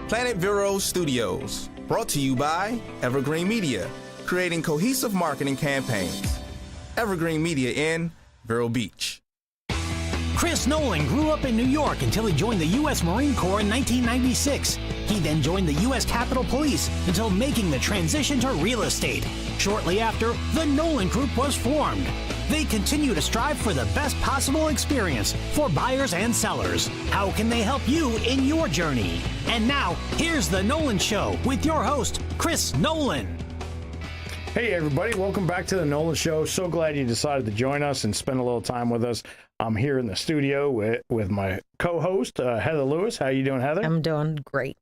Planet Vero Studios, brought to you by Evergreen Media, creating cohesive marketing campaigns. Evergreen Media in Vero Beach. Chris Nolan grew up in New York until he joined the U.S. Marine Corps in 1996. He then joined the U.S. Capitol Police until making the transition to real estate. Shortly after, the Nolan Group was formed. They continue to strive for the best possible experience for buyers and sellers. How can they help you in your journey? And now, here's The Nolan Show with your host, Chris Nolan. Hey everybody, welcome back to The Nolan Show. So glad you decided to join us and spend a little time with us. I'm here in the studio with my co-host, Heather Lewis. How you doing, Heather? I'm doing great.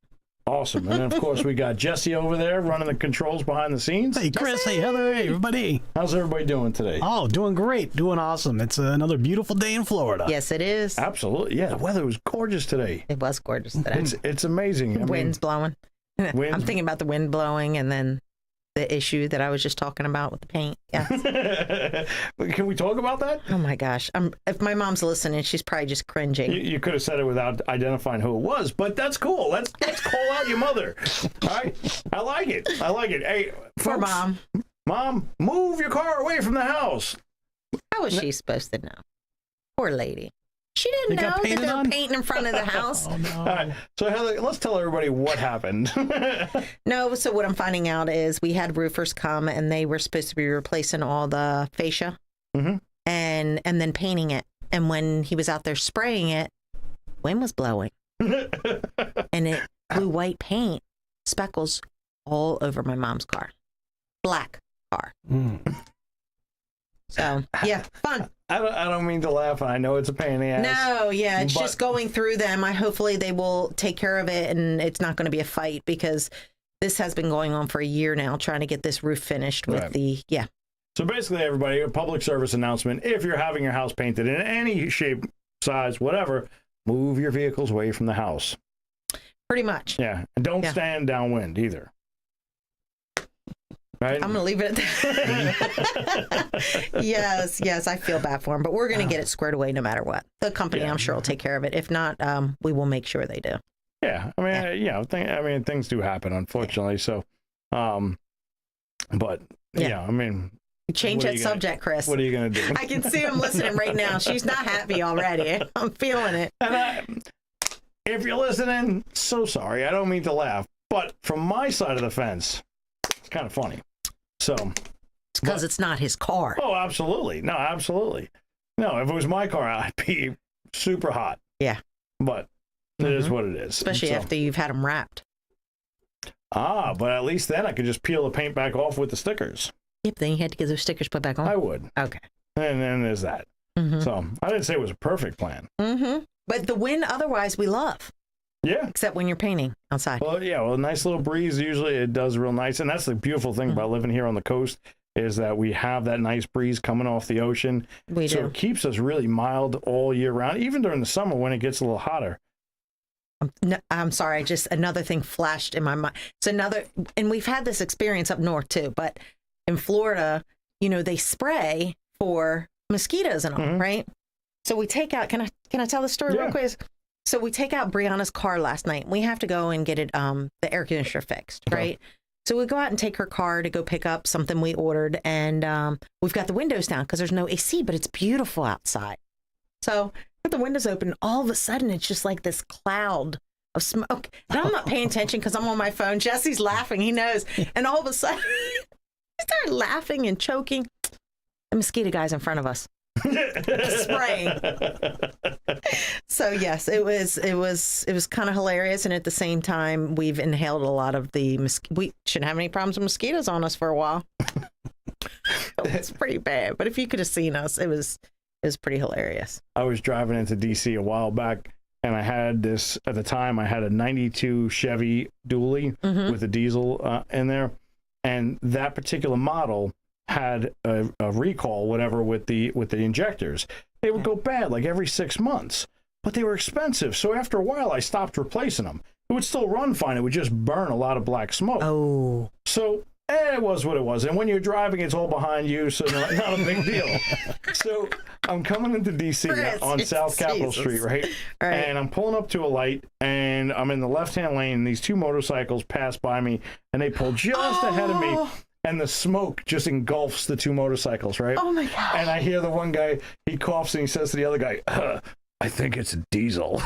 Awesome. And then, of course, we got Jesse over there running the controls behind the scenes. Hey, Chris. Hey, Heather. Hey, everybody. How's everybody doing today? Oh, doing great. Doing awesome. It's another beautiful day in Florida. Yes, it is. Absolutely. Yeah, the weather was gorgeous today. It was gorgeous today. It's amazing. Wind's blowing. I'm thinking about the wind blowing and then the issue that I was just talking about with the paint. Yes. Can we talk about that? Oh my gosh. If my mom's listening, she's probably just cringing. You could have said it without identifying who it was, but that's cool. Let's call out your mother. All right? I like it. Hey, Poor folks, Mom. Mom, move your car away from the house. How was she supposed to know? Poor lady. She didn't know that they were painting in front of the house. Oh, no. All right. So, Heather, let's tell everybody what happened. No, so what I'm finding out is we had roofers come and they were supposed to be replacing all the fascia and then painting it. And when he was out there spraying it, wind was blowing. And it blew white paint, speckles all over my mom's car. Black car. So, yeah, fun. I don't mean to laugh, and I know it's a pain in the ass. No, yeah, it's just going through them. Hopefully they will take care of it, and it's not going to be a fight because this has been going on for a year now, trying to get this roof finished with So basically, everybody, a public service announcement: if you're having your house painted in any shape, size, whatever, move your vehicles away from the house. Pretty much. Yeah, and don't stand downwind either. Right? I'm going to leave it at that. Yes, I feel bad for him, but we're going to get it squared away no matter what. The company, I'm sure, will take care of it. If not, we will make sure they do. Yeah, I mean, things do happen, unfortunately. So, but I mean, change that subject, Chris. What are you going to do? I can see him listening right now. She's not happy already. I'm feeling it. And if you're listening, so sorry. I don't mean to laugh, but from my side of the fence, it's kind of funny. So it's because it's not his car. Oh, absolutely. No, absolutely. No, if it was my car, I'd be super hot. Yeah. But it is what it is. Especially after you've had them wrapped. But at least then I could just peel the paint back off with the stickers. Yep, then you had to get those stickers put back on. I would. Okay. And then there's that. So I didn't say it was a perfect plan. But the wind, otherwise, we love. Yeah. Except when you're painting outside. Well, a nice little breeze. Usually it does real nice. And that's the beautiful thing about living here on the coast is that we have that nice breeze coming off the ocean. We do. So it keeps us really mild all year round, even during the summer when it gets a little hotter. I'm sorry. Another thing flashed in my mind. And we've had this experience up north too, but in Florida, they spray for mosquitoes and all, right? So we take out, can I tell the story real quick? So we take out Brianna's car last night. We have to go and get it, the air conditioner fixed, right? So we go out and take her car to go pick up something we ordered. And we've got the windows down because there's no AC, but it's beautiful outside. So with the windows open, all of a sudden, it's just like this cloud of smoke. And I'm not paying attention because I'm on my phone. Jesse's laughing. He knows. And all of a sudden, he started laughing and choking. The mosquito guy's in front of us. Spraying. So yes, it was kind of hilarious, and at the same time, we've inhaled a lot of the we shouldn't have any problems with mosquitoes on us for a while. It's pretty bad, but if you could have seen us, it was pretty hilarious. I was driving into DC a while back, and I had this at the time. I had a '92 Chevy dually with a diesel in there, and that particular model had a recall, whatever, with the injectors. They would go bad like every 6 months, but they were expensive. So after a while, I stopped replacing them. It would still run fine. It would just burn a lot of black smoke. Oh. So it was what it was. And when you're driving, it's all behind you, so not a big deal. So I'm coming into D.C. on South Capitol Street, right? And I'm pulling up to a light, and I'm in the left-hand lane, and these two motorcycles pass by me, and they pull just ahead of me, and the smoke just engulfs the two motorcycles, right? Oh, my God. And I hear the one guy, he coughs, and he says to the other guy, I think it's a diesel.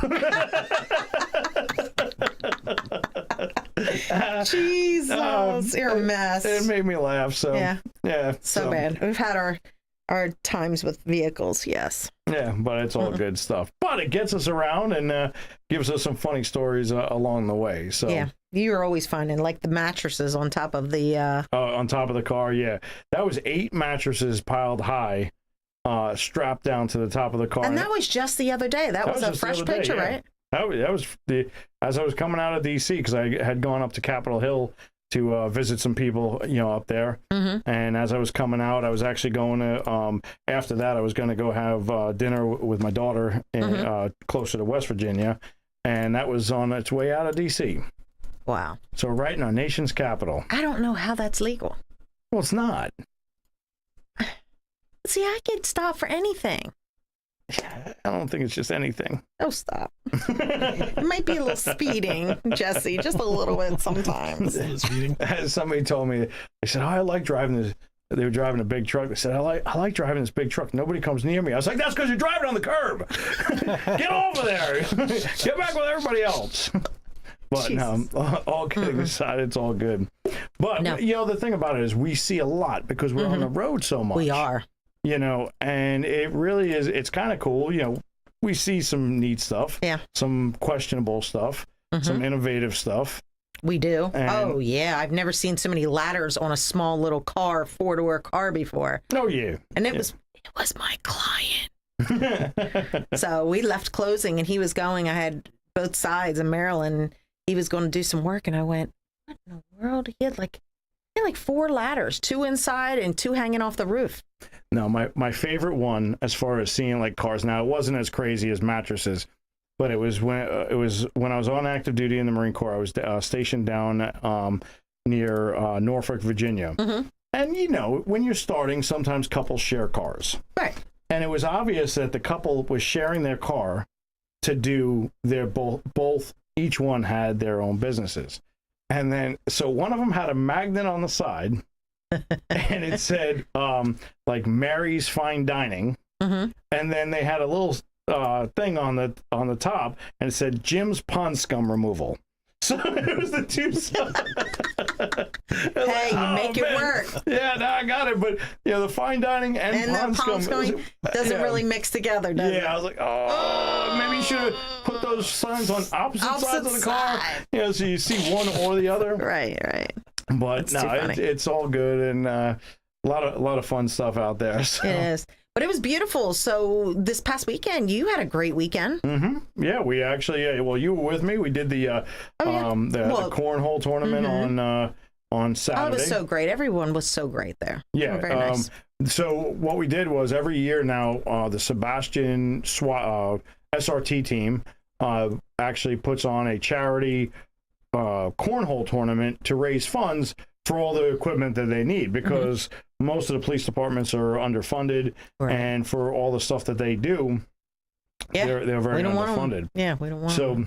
Jesus, you're a mess. It made me laugh. So yeah, so bad. We've had our times with vehicles, yes. Yeah, but it's all good stuff. But it gets us around and gives us some funny stories along the way. So yeah, you were always finding like the mattresses on top of the on top of the car. Yeah, that was 8 mattresses piled high, strapped down to the top of the car. And that was just the other day. That was a fresh picture, right? That was as I was coming out of DC, because I had gone up to Capitol Hill to visit some people, up there. And as I was coming out, I was actually going to, after that, I was going to go have dinner with my daughter in, closer to West Virginia. And that was on its way out of DC. Wow. So right in our nation's capital. I don't know how that's legal. Well, it's not. See, I get stopped for anything. I don't think it's just anything. Oh, stop. It might be a little speeding, Jesse, just a little bit sometimes. Speeding. Somebody told me, they said, I like driving this. They were driving a big truck. They said, I like driving this big truck. Nobody comes near me. I was like, that's because you're driving on the curb. Get over there. Get back with everybody else. But no, all kidding aside, it's all good. But, the thing about it is we see a lot because we're on the road so much. We are. And it really is, it's kind of cool. We see some neat stuff, some questionable stuff, some innovative stuff. We do. And, oh, yeah. I've never seen so many ladders on a small little car, 4-door car before. Oh, yeah. And it was my client. So we left closing and he was going, I had both sides in Maryland. He was going to do some work and I went, what in the world? He had like 4 ladders, 2 inside and 2 hanging off the roof. No, my favorite one, as far as seeing like cars, now it wasn't as crazy as mattresses, but it was when I was on active duty in the Marine Corps. I was stationed down near Norfolk, Virginia. And when you're starting, sometimes couples share cars. Right. And it was obvious that the couple was sharing their car to do their both. Each one had their own businesses. And then, so one of them had a magnet on the side, and it said, like Mary's Fine Dining. And then they had a little thing on the top, and it said Jim's Pond Scum Removal. So it was the two sides. Hey, you make it work. Yeah, no, I got it. But the fine dining and pond scum doesn't really mix together, does it? Yeah, I was like, maybe you should have put those signs on opposite sides of the car. So you see one or the other. Right. But That's it's all good, and a lot of fun stuff out there. So. It is. But it was beautiful. So this past weekend, you had a great weekend. Yeah, we actually. Well, you were with me. We did the cornhole tournament on Saturday. Oh, it was so great. Everyone was so great there. Yeah, very nice. So what we did was every year now, the Sebastian SRT team actually puts on a charity cornhole tournament to raise funds for all the equipment that they need, because most of the police departments are underfunded, and for all the stuff that they do, they're very underfunded. We don't want so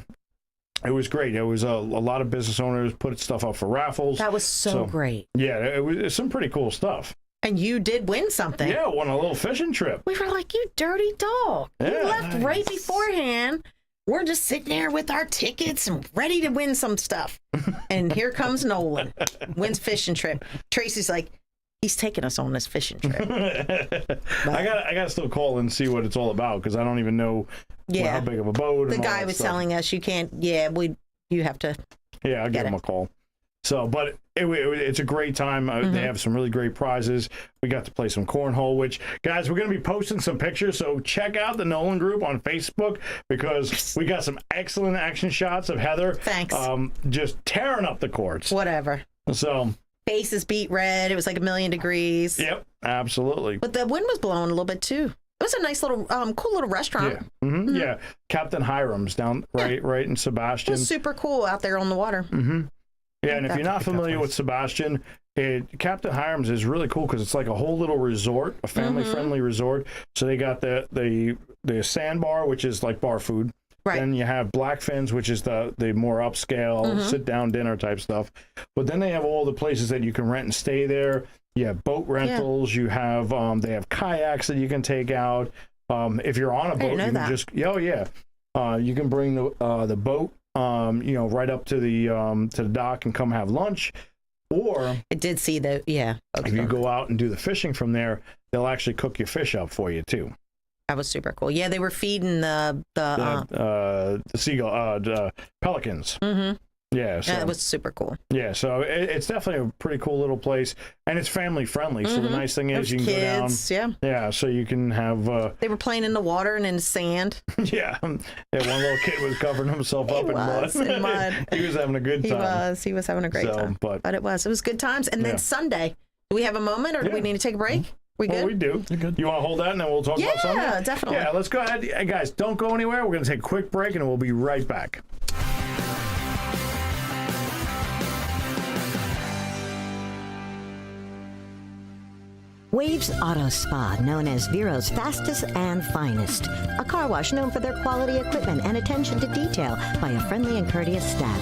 it was great. It was a lot of business owners put stuff up for raffles. That was so great. Yeah, it was some pretty cool stuff. And you did win something. Yeah, won a little fishing trip. We were like, you dirty dog. You left right beforehand. We're just sitting there with our tickets and ready to win some stuff. And here comes Nolan, wins fishing trip. Tracy's like, he's taking us on this fishing trip. I got to still call and see what it's all about, because I don't even know how big of a boat. The guy was telling us you can't. Yeah, you have to. Yeah, I'll give him a call. So, but it's a great time. They have some really great prizes. We got to play some cornhole, which, guys, we're going to be posting some pictures. So check out the Nolan group on Facebook, because we got some excellent action shots of Heather. Thanks. Just tearing up the courts. Whatever. So. Faces beat red. It was like 1,000,000 degrees. Yep, absolutely. But the wind was blowing a little bit too. It was a nice little, cool little restaurant. Yeah, yeah. Captain Hiram's down right in Sebastian. It was super cool out there on the water. Yeah, and if you're not familiar with Sebastian, Captain Hiram's is really cool because it's like a whole little resort, a family-friendly resort. So they got the sandbar, which is like bar food. Right. Then you have Blackfin's, which is the more upscale sit-down dinner type stuff. But then they have all the places that you can rent and stay there. You have boat rentals. You have they have kayaks that you can take out. If you're on a boat, you can just you can bring the boat right up to the dock and come have lunch. Or I did see that. Yeah. Okay. If you go out and do the fishing from there, they'll actually cook your fish up for you too. That was super cool. Yeah, they were feeding the seagull, pelicans. Mm-hmm. Yeah, so that was super cool. Yeah, so it's definitely a pretty cool little place, and it's family friendly. So the nice thing is you can kids, go down. Yeah, so you can have. They were playing in the water and in the sand. Yeah, one little kid was covering himself up in mud. He was having a good time. He was having a great time. But it was good times. And then Sunday, do we have a moment, or do we need to take a break? We good? Oh, we do. You're good. You want to hold that, and then we'll talk about Sunday? Yeah, definitely. Yeah, let's go ahead. Hey, guys, don't go anywhere. We're going to take a quick break, and we'll be right back. Waves Auto Spa, known as Vero's fastest and finest. A car wash known for their quality equipment and attention to detail by a friendly and courteous staff.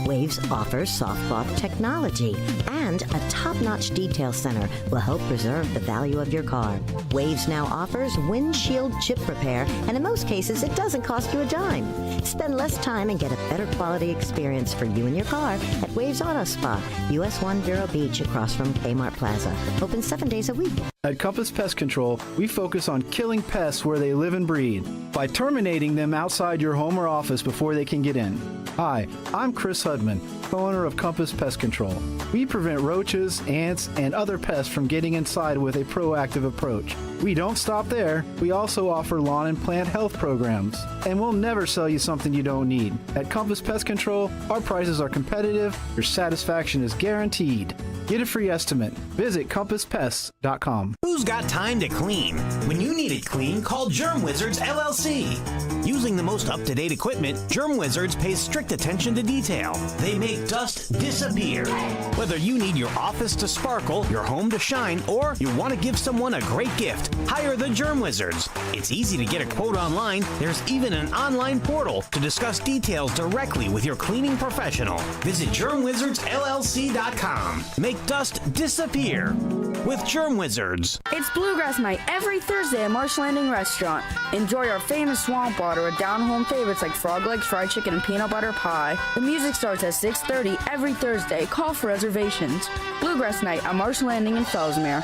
Waves offers soft cloth technology, and a top-notch detail center will help preserve the value of your car. Waves now offers windshield chip repair, and in most cases, it doesn't cost you a dime. Spend less time and get a better quality experience for you and your car at Waves Auto Spa, US 1 Vero Beach, across from Kmart Plaza. Open 7 days a week. At Compass Pest Control, we focus on killing pests where they live and breed by terminating them outside your home or office before they can get in. Hi, I'm Chris Hudman, co-owner of Compass Pest Control. We prevent roaches, ants, and other pests from getting inside with a proactive approach. We don't stop there. We also offer lawn and plant health programs. And we'll never sell you something you don't need. At Compass Pest Control, our prices are competitive. Your satisfaction is guaranteed. Get a free estimate. Visit compasspests.com. Who's got time to clean? When you need it clean, call Germ Wizards LLC. Using the most up-to-date equipment, Germ Wizards pays strict attention to detail. They make dust disappear. Whether you need your office to sparkle, your home to shine, or you want to give someone a great gift, hire the Germ Wizards. It's easy to get a quote online. There's even an online portal to discuss details directly with your cleaning professional. Visit GermWizardsLLC.com. Make dust disappear with Germ Wizards. It's Bluegrass Night every Thursday at Marsh Landing Restaurant. Enjoy our famous swamp water with down-home favorites like frog legs, fried chicken, and peanut butter pie. The music starts at 6:30 every Thursday. Call for reservations. Bluegrass Night at Marsh Landing in Fellsmere.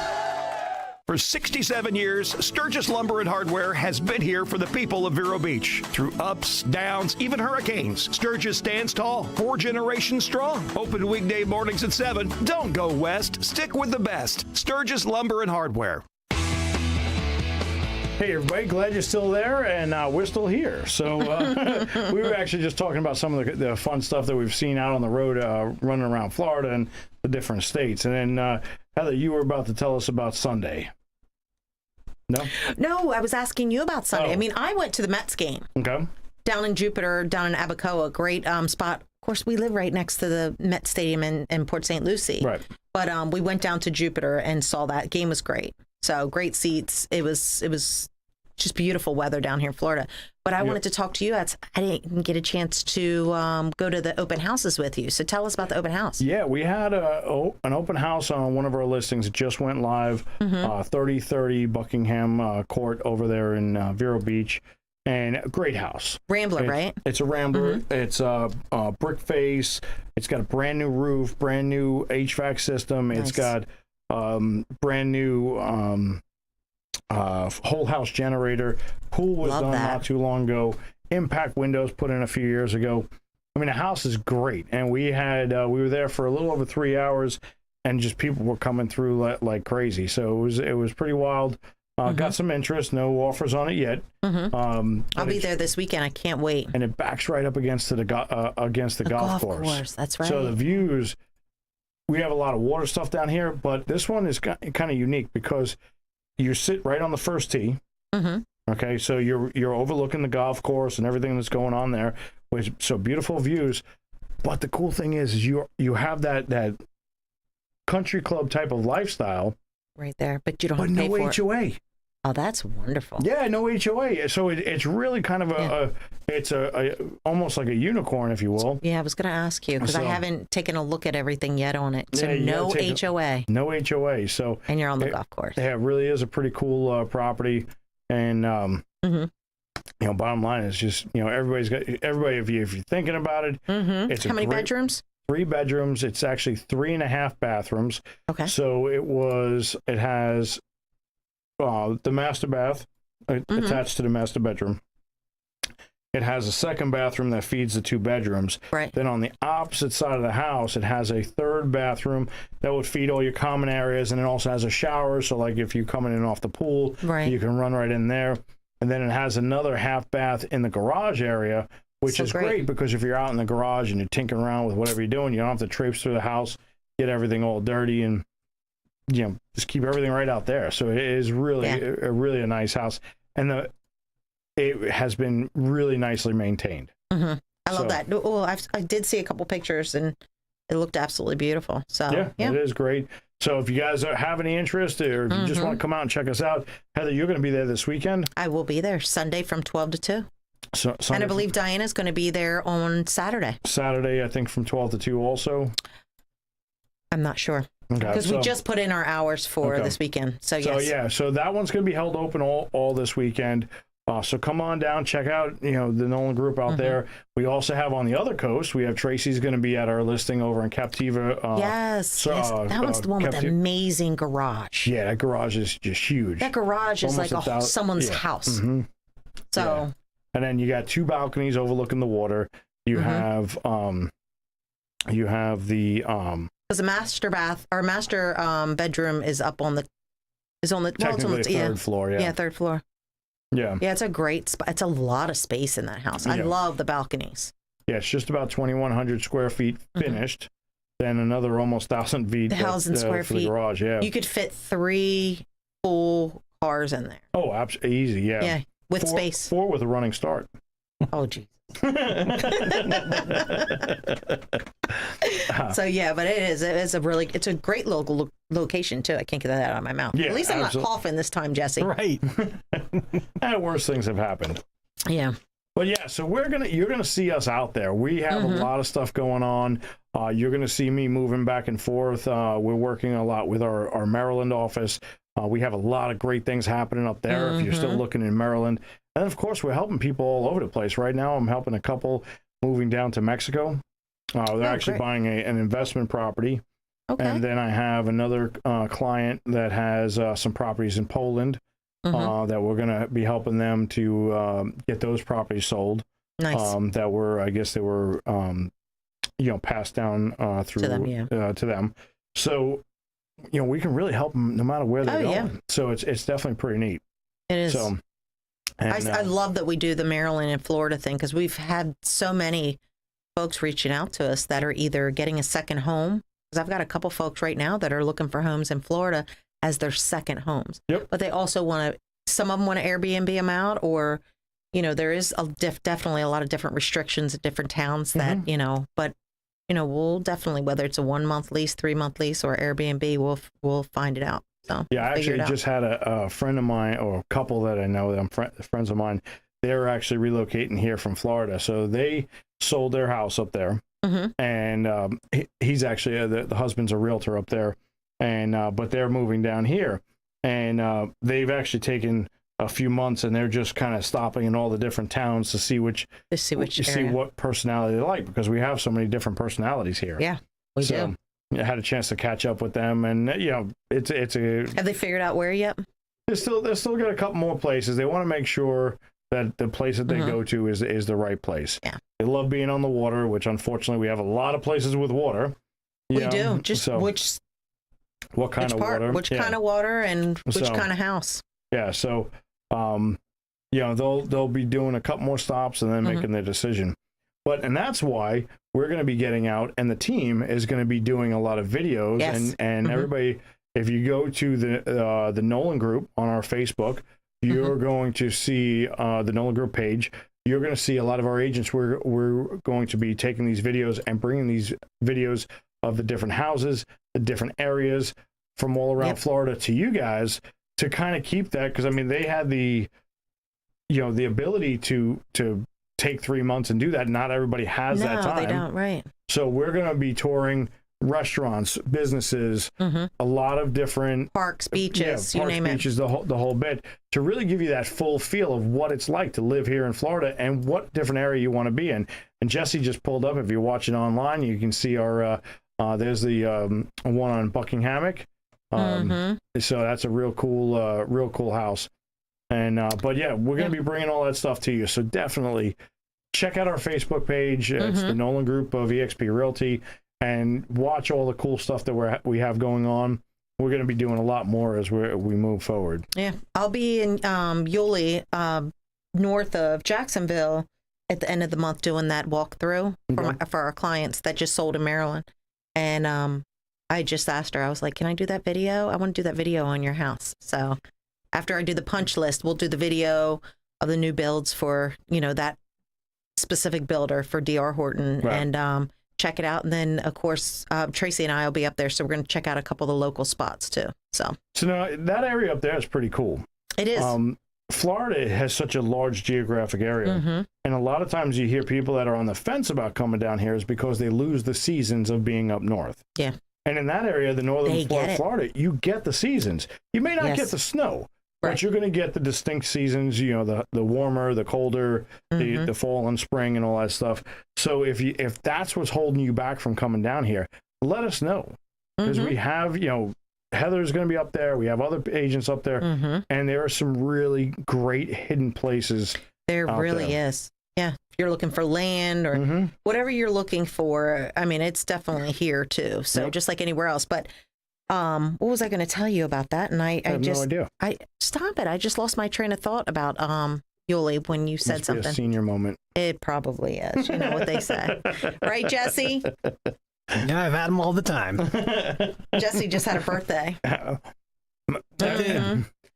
For 67 years, Sturgis Lumber and Hardware has been here for the people of Vero Beach. Through ups, downs, even hurricanes, Sturgis stands tall, 4 generations strong. Open weekday mornings at 7. Don't go west. Stick with the best. Sturgis Lumber and Hardware. Hey, everybody, glad you're still there, and we're still here. So we were actually just talking about some of the fun stuff that we've seen out on the road running around Florida and the different states. And then, Heather, you were about to tell us about Sunday. No, I was asking you about Sunday. I mean, I went to the Mets game. Okay. Down in Jupiter, down in Abacoa, great spot. Of course, we live right next to the Met Stadium in Port St. Lucie. Right. But we went down to Jupiter and saw that. Game was great. So great seats. It was just beautiful weather down here in Florida. But I wanted to talk to you. I didn't get a chance to go to the open houses with you. So tell us about the open house. Yeah, we had an open house on one of our listings. It just went live, 3030 Buckingham Court over there in Vero Beach. And a great house. Rambler, right? It's a Rambler. It's a brick face. It's got a brand new roof, brand new HVAC system. Nice. It's got brand new whole house generator. Pool was done not too long ago. Impact windows put in a few years ago. I mean, the house is great, and we were there for a little over 3 hours, and just people were coming through like crazy. So it was pretty wild. Got some interest. No offers on it yet. I'll be there this weekend. I can't wait. And it backs right up against the golf course. That's right. So the views. We have a lot of water stuff down here, but this one is kind of unique because you sit right on the first tee. Okay, so you're overlooking the golf course and everything that's going on there, so beautiful views. But the cool thing is you have that country club type of lifestyle. Right there, but you don't have to pay no for it. HOA. Oh, that's wonderful. Yeah, no HOA. So it's really kind of it's a almost like a unicorn, if you will. Yeah, I was going to ask you because I haven't taken a look at everything yet on it. So no HOA. No HOA. So and you're on the golf course. Yeah, it really is a pretty cool property. And you know, bottom line is just, you know, everybody. If you're thinking about it, it's how many bedrooms? 3 bedrooms. It's actually 3.5 bathrooms. Okay. So it has the master bath attached to the master bedroom. It has a second bathroom that feeds the 2 bedrooms. Right. Then on the opposite side of the house, it has a third bathroom that would feed all your common areas, and it also has a shower. So, like if you're coming in off the pool, you can run right in there. And then it has another half bath in the garage area, which is great because if you're out in the garage and you're tinkering around with whatever you're doing, you don't have to traipse through the house, get everything all dirty, and you know, just keep everything right out there. So it is really a nice house, and it has been really nicely maintained. I love that. Well, I did see a couple pictures, and it looked absolutely beautiful. So yeah, it is great. So if you guys have any interest, or if you just want to come out and check us out, Heather, you're going to be there this weekend. I will be there Sunday from 12 to 2. So and I believe Diana's going to be there on Saturday. Saturday, I think, from 12 to 2 also. I'm not sure. Because we just put in our hours for this weekend. So yes. So that one's going to be held open all this weekend. So come on down, check out, you know, the Nolan Group out there. We also have on the other coast, we have Tracy's going to be at our listing over in Captiva. Yes. That one's the one with the amazing garage. Yeah, that garage is just huge. That garage is like someone's house. So. And then you got 2 balconies overlooking the water. You have the because the master bath or master bedroom is up on the technically third floor. Yeah, third floor. Yeah, it's a great spot. It's a lot of space in that house. I love the balconies. Yeah, it's just about 2,100 square feet finished. Then another almost 1,000 feet. 1,000 square feet. The garage. Yeah, you could fit 3 full cars in there. Oh, absolutely easy. Yeah. Yeah, with space. 4 with a running start. Oh, geez. So yeah, but it's a great local location too. I can't get that out of my mouth. At least I'm not coughing this time, Jesse. Right. Worse things have happened. Yeah. But yeah, so you're gonna see us out there. We have a lot of stuff going on. You're gonna see me moving back and forth. We're working a lot with our Maryland office. We have a lot of great things happening up there. If you're still looking in Maryland. And of course, we're helping people all over the place. Right now, I'm helping a couple moving down to Mexico. They're actually buying an investment property. Okay. And then I have another client that has some properties in Poland that we're going to be helping them to get those properties sold. Nice. That were, I guess they were, passed down through to them. So, you know, we can really help them no matter where they're going. Yeah. So it's definitely pretty neat. It is. So. And, I love that we do the Maryland and Florida thing because we've had so many folks reaching out to us that are either getting a second home. Because I've got a couple folks right now that are looking for homes in Florida as their second homes. Yep. But they also some of them want to Airbnb them out, or, you know, there is definitely a lot of different restrictions at different towns that, you know, but, you know, we'll definitely, whether it's a 1-month lease, 3-month lease, or Airbnb, we'll find it out. So yeah, I actually just had a friend of mine, or a couple that I know that friends of mine. They're actually relocating here from Florida, so they sold their house up there, and he's actually the husband's a realtor up there, and but they're moving down here, and they've actually taken a few months, and they're just kind of stopping in all the different towns to see what personality they like, because we have so many different personalities here. Yeah, we do. I had a chance to catch up with them, and you know, it's a. Have they figured out where yet? They're still got a couple more places. They want to make sure that the place that they go to is the right place. Yeah, they love being on the water, which unfortunately we have a lot of places with water. We do. Just what kind of water? Which kind of water and which kind of house? Yeah, so you know, they'll be doing a couple more stops and then making their decision. And that's why we're going to be getting out, and the team is going to be doing a lot of videos. Yes. And everybody, if you go to the Nolan Group on our Facebook, you're going to see the Nolan Group page. You're going to see a lot of our agents. We're going to be taking these videos and bringing these videos of the different houses, the different areas from all around Florida to you guys to kind of keep that. Because I mean, they had the ability to take 3 months and do that. Not everybody has that time. No, they don't. Right. So we're going to be touring restaurants, businesses, a lot of different parks, beaches, you name beaches, the whole bit, to really give you that full feel of what it's like to live here in Florida and what different area you want to be in. And Jesse just pulled up. If you're watching online, you can see our there's the one on Buckinghammock. So that's a real cool house. And but yeah, we're going to be bringing all that stuff to you. So definitely check out our Facebook page. It's the Nolan Group of eXp Realty, and watch all the cool stuff that we have going on. We're going to be doing a lot more as we move forward. Yeah, I'll be in Yulee, north of Jacksonville, at the end of the month doing that walkthrough for our clients that just sold in Maryland. And I just asked her, I was like, can I do that video? I want to do that video on your house. So after I do the punch list, we'll do the video of the new builds for, that specific builder for D.R. Horton, and check it out. And then, of course, Tracy and I will be up there, so we're going to check out a couple of the local spots, too. So now, that area up there is pretty cool. It is. Florida has such a large geographic area, and a lot of times you hear people that are on the fence about coming down here is because they lose the seasons of being up north. Yeah. And in that area, the northern Florida, you get the seasons. You may not get the snow, but you're going to get the distinct seasons, the warmer, the colder, the fall and spring and all that stuff. So if that's what's holding you back from coming down here, let us know. Because we have, Heather's going to be up there. We have other agents up there. And there are some really great hidden places. There really is. Yeah. If you're looking for land or whatever you're looking for, I mean, it's definitely here too. So just like anywhere else. But what was I going to tell you about that? And I have just, no idea. Stop it. I just lost my train of thought about Yulee when you said something. Be a senior moment. It probably is. You know what they say. Right, Jesse? Yeah, I've had them all the time. Jesse just had a birthday.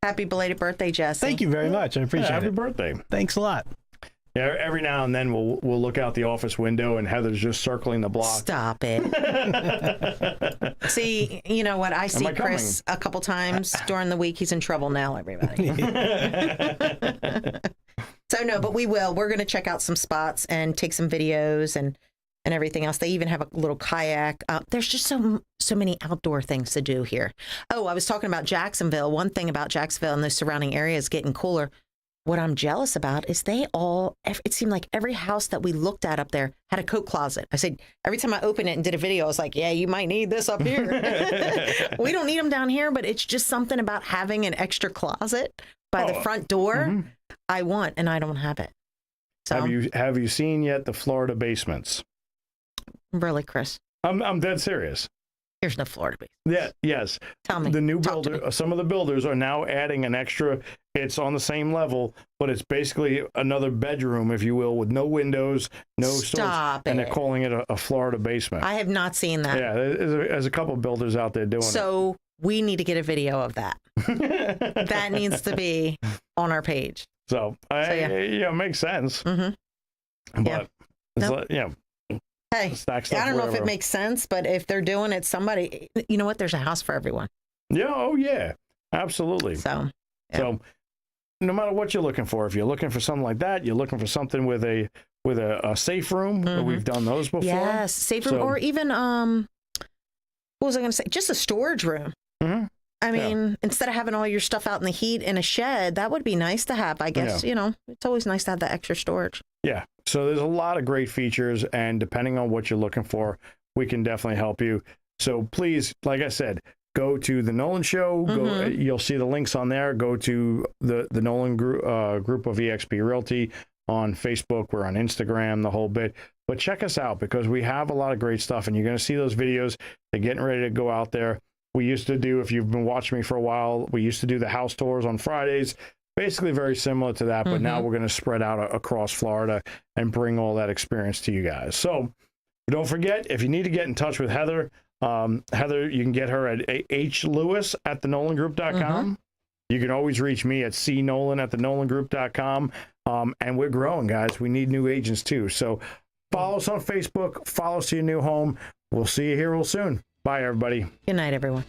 Happy belated birthday, Jesse. Thank you very much. I appreciate it. Happy birthday. Thanks a lot. Yeah, every now and then we'll look out the office window and Heather's just circling the block. Stop it. See, you know what? I see Chris a couple times during the week. He's in trouble now, everybody. So no, but we will. We're going to check out some spots and take some videos and everything else. They even have a little kayak. There's just so many outdoor things to do here. Oh, I was talking about Jacksonville. One thing about Jacksonville and the surrounding areas getting cooler. What I'm jealous about is it seemed like every house that we looked at up there had a coat closet. I said, every time I opened it and did a video, I was like, yeah, you might need this up here. We don't need them down here, but it's just something about having an extra closet by the front door. I want, and I don't have it. So, have you seen yet the Florida basements? Really, Chris? I'm dead serious. There's no Florida base. Yeah, yes. Tell me. The new builder, some of the builders are now adding an extra. It's on the same level, but it's basically another bedroom, if you will, with no windows, no storage, and they're calling it a Florida basement. I have not seen that. Yeah, there's a couple of builders out there doing it. So we need to get a video of that. That needs to be on our page. So it makes sense. But hey, I don't know if it makes sense, but if they're doing it, somebody, you know what? There's a house for everyone. Yeah. Oh, yeah. Absolutely. So no matter what you're looking for, if you're looking for something like that, you're looking for something with a safe room. We've done those before. Yes, safe room, or even what was I going to say? Just a storage room. I mean, instead of having all your stuff out in the heat in a shed, that would be nice to have. I guess it's always nice to have that extra storage. Yeah. So there's a lot of great features, and depending on what you're looking for, we can definitely help you. So please, like I said, go to the Nolan Show. You'll see the links on there. Go to the Nolan group of eXp Realty on Facebook. We're on Instagram, the whole bit. But check us out, because we have a lot of great stuff, and you're going to see those videos. They're getting ready to go out there. We used to do, if you've been watching me for a while, we used to do the house tours on Fridays. Basically very similar to that, but now we're going to spread out across Florida and bring all that experience to you guys. So don't forget, if you need to get in touch with Heather, Heather, you can get her at hlewis@thenolangroup.com. You can always reach me at cnolan@thenolangroup.com. And we're growing, guys. We need new agents too. So follow us on Facebook. Follow us to your new home. We'll see you here real soon. Bye, everybody. Good night, everyone.